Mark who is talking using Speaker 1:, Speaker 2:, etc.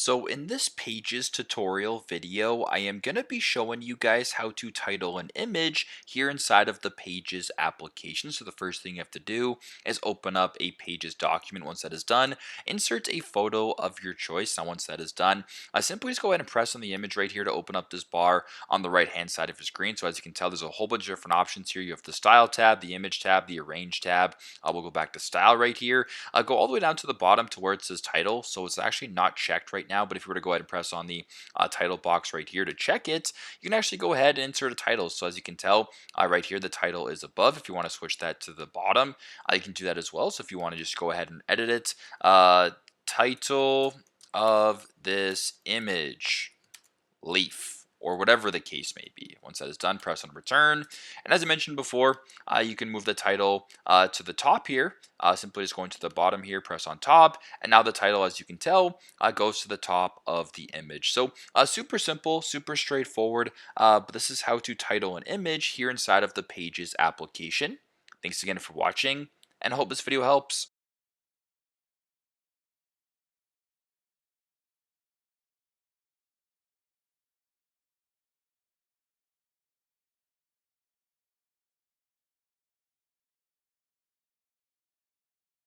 Speaker 1: So in this Pages tutorial video, I am going to be showing you guys how to title an image here inside of the Pages application. So the first thing you have to do is open up a Pages document. Once that is done, insert a photo of your choice. Now once that is done, simply just go ahead and press on the image right here to open up this bar on the right hand side of your screen. So as you can tell, there's a whole bunch of different options here. You have the Style tab, the Image tab, the Arrange tab. We'll go back to Style right here. Go all the way down to the bottom to where it says title. So it's actually not checked right now, but if you were to go ahead and press on the title box right here to check it, you can actually go ahead and insert a title. So as you can tell right here, the title is above. If you want to switch that to the bottom, you can do that as well. So if you want to just go ahead and edit it, title of this image, leaf, or whatever the case may be. Once that is done, press on return. And as I mentioned before, you can move the title to the top here. Simply just going to the bottom here, press on top. And now the title, as you can tell, goes to the top of the image. So super simple, super straightforward. But this is how to title an image here inside of the Pages application. Thanks again for watching, and I hope this video helps.